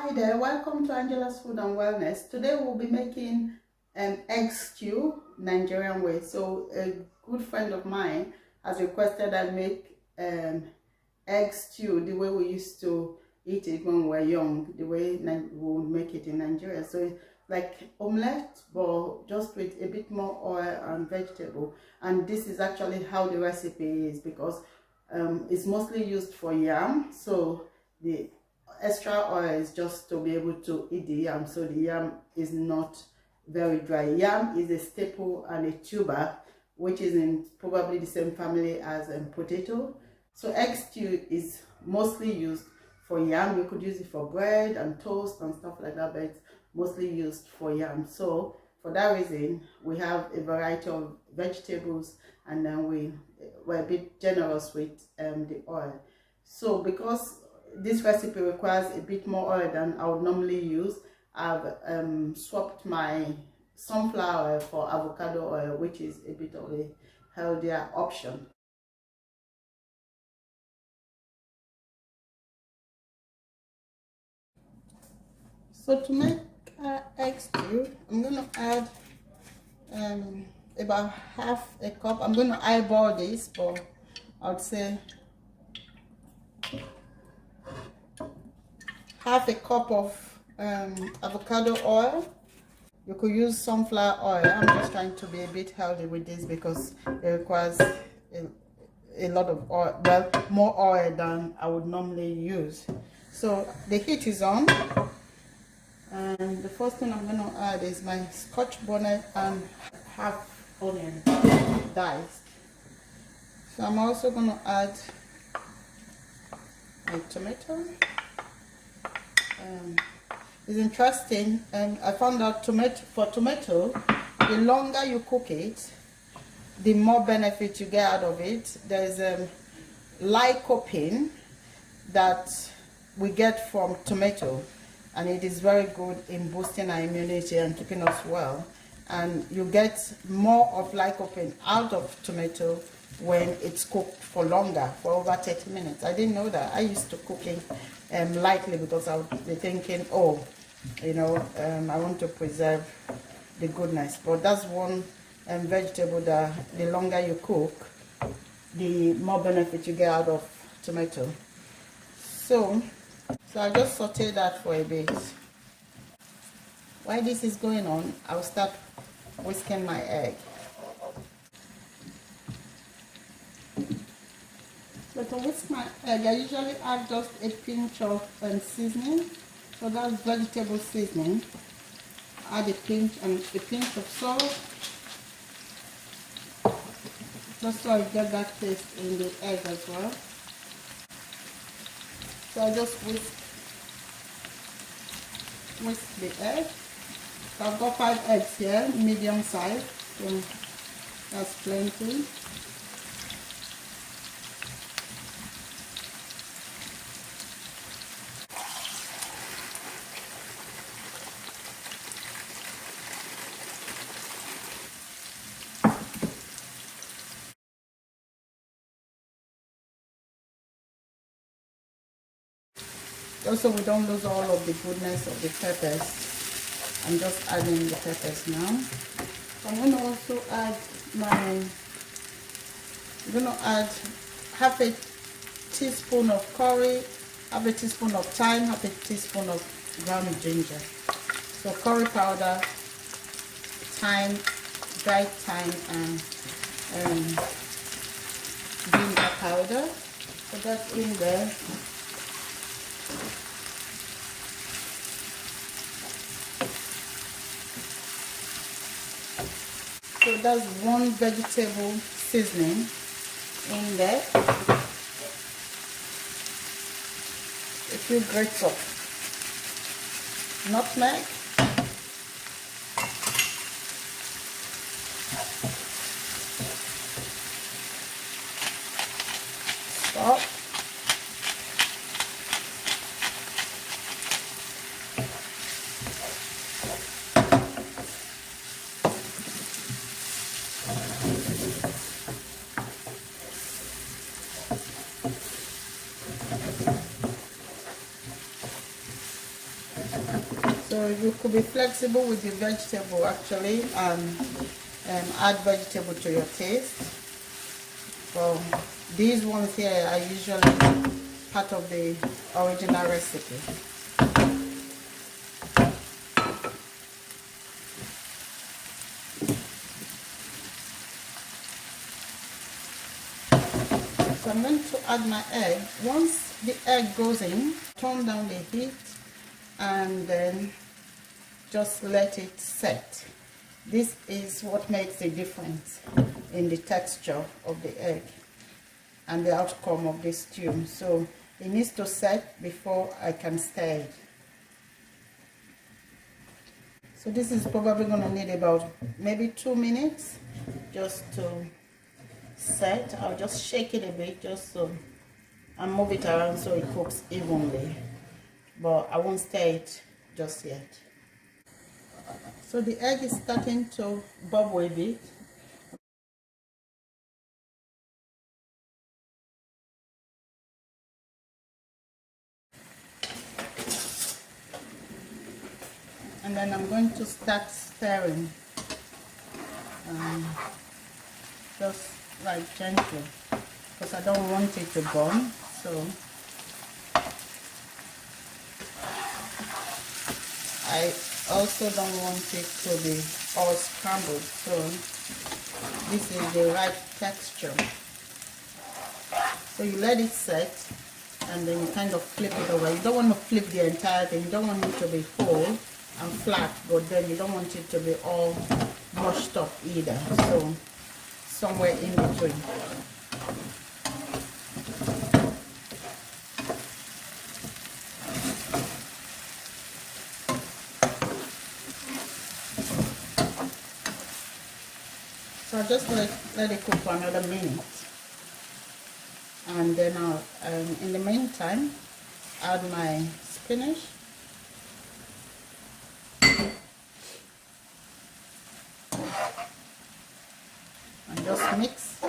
Hi there, welcome to Angela's Food and Wellness. Today we'll be making an egg stew Nigerian way. So a good friend of mine has requested I make egg stew the way we used to eat it when we were young, the way we would make it in Nigeria. So it's like omelette, but just with a bit more oil and vegetable. And this is actually how the recipe is, because it's mostly used for yam. So the extra oil is just to be able to eat the yam, so the yam is not very dry. Yam is a staple and a tuber, which is in probably the same family as potato. So egg stew is mostly used for yam. You could use it for bread and toast and stuff like that, but it's mostly used for yam. So for that reason, we have a variety of vegetables, and then we're a bit generous with the oil. So because this recipe requires a bit more oil than I would normally use, I've swapped my sunflower oil for avocado oil, which is a bit of a healthier option. So to make egg stew, I'm going to add about half a cup. I'm going to eyeball this, but I'd say half a cup of avocado oil. You could use sunflower oil. I'm just trying to be a bit healthy with this because it requires a lot of oil, well, more oil than I would normally use. So the heat is on, and the first thing I'm going to add is my Scotch bonnet and half onion diced. So I'm also going to add my tomato. It's interesting, and I found out for tomato, the longer you cook it, the more benefit you get out of it. There's lycopene that we get from tomato, and it is very good in boosting our immunity and keeping us well. And you get more of lycopene out of tomato when it's cooked for longer, for over 30 minutes. I didn't know that. I used to cook it lightly because I would be thinking, oh, you know, I want to preserve the goodness. But that's one vegetable that the longer you cook, the more benefit you get out of tomato. So I just saute that for a bit. While this is going on, I'll start whisking my egg. So to whisk my egg, I usually add just a pinch of seasoning. So that's vegetable seasoning. Add a pinch of salt, just so I get that taste in the egg as well. So I just whisk the egg. So I've got 5 eggs here, medium size, so that's plenty. Also, we don't lose all of the goodness of the peppers. I'm just adding the peppers now. So I'm going to also add half a teaspoon of curry, half a teaspoon of thyme, half a teaspoon of ground ginger. So curry powder, thyme, dried thyme, and ginger powder. So that's in there. So that's one vegetable seasoning in there. A few grates of nutmeg. Salt. So you could be flexible with your vegetable actually, and add vegetable to your taste. So these ones here are usually part of the original recipe. So I'm going to add my egg. Once the egg goes in, turn down the heat and then just let it set. This is what makes the difference in the texture of the egg and the outcome of this stew. So it needs to set before I can stir it. So this is probably going to need about maybe 2 minutes just to set. I'll just shake it a bit just so and move it around so it cooks evenly, but I won't stir it just yet. So the egg is starting to bubble a bit. And then I'm going to start stirring, just like gently, because I don't want it to burn. So I also don't want it to be all scrambled. So this is the right texture. So you let it set and then you kind of flip it over. You don't want to flip the entire thing. You don't want it to be whole and flat, but then you don't want it to be all mushed up either. So somewhere in between. So I'll just let it cook for another minute. And then I'll, in the meantime, add my spinach. And just mix.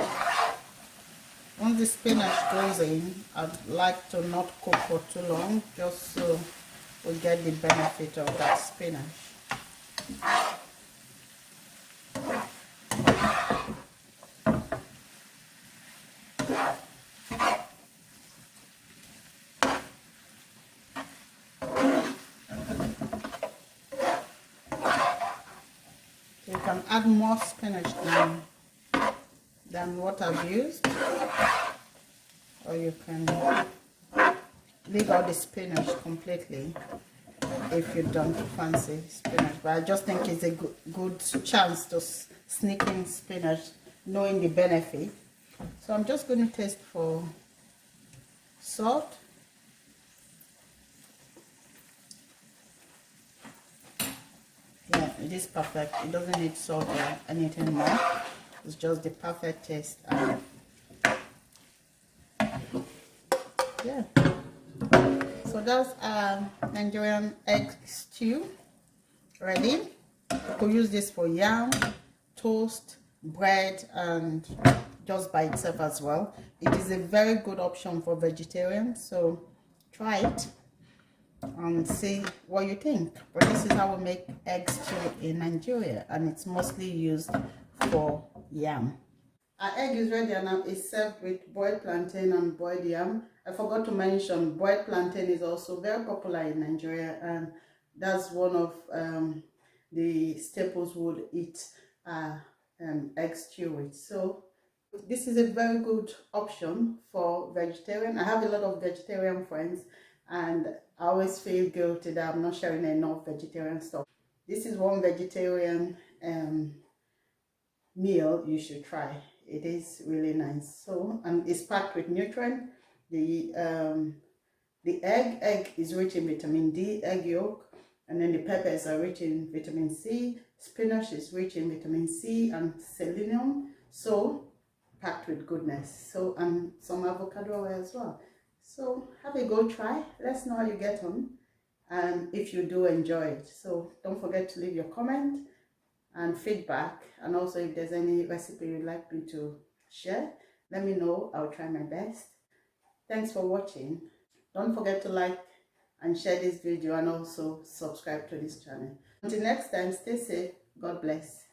Once the spinach goes in, I'd like to not cook for too long, just so we get the benefit of that spinach. You can add more spinach than what I've used, or you can leave out the spinach completely if you don't fancy spinach. But I just think it's a good chance to sneak in spinach, knowing the benefit. So I'm just going to taste for salt. Yeah, it is perfect. It doesn't need salt or anything more. It's just the perfect taste. Yeah. So that's Nigerian egg stew ready. You could use this for yam, toast, bread, and just by itself as well. It is a very good option for vegetarians. So try it and see what you think. But this is how we make egg stew in Nigeria, and it's mostly used for yam. Our egg is ready and now it's served with boiled plantain and boiled yam. I forgot to mention boiled plantain is also very popular in Nigeria, and that's one of the staples we would eat egg stew with. So this is a very good option for vegetarian. I have a lot of vegetarian friends and I always feel guilty that I'm not sharing enough vegetarian stuff. This is one vegetarian meal you should try. It is really nice. So and it's packed with nutrient. The egg is rich in vitamin D, egg yolk, and then the peppers are rich in vitamin C. Spinach is rich in vitamin C and selenium. So packed with goodness. So and some avocado oil as well. So have a go try. Let's know how you get on and if you do enjoy it. So don't forget to leave your comment and feedback, and also if there's any recipe you'd like me to share, let me know. I'll try my best. Thanks for watching. Don't forget to like, and share this video, and also subscribe to this channel. Until next time, stay safe. God bless.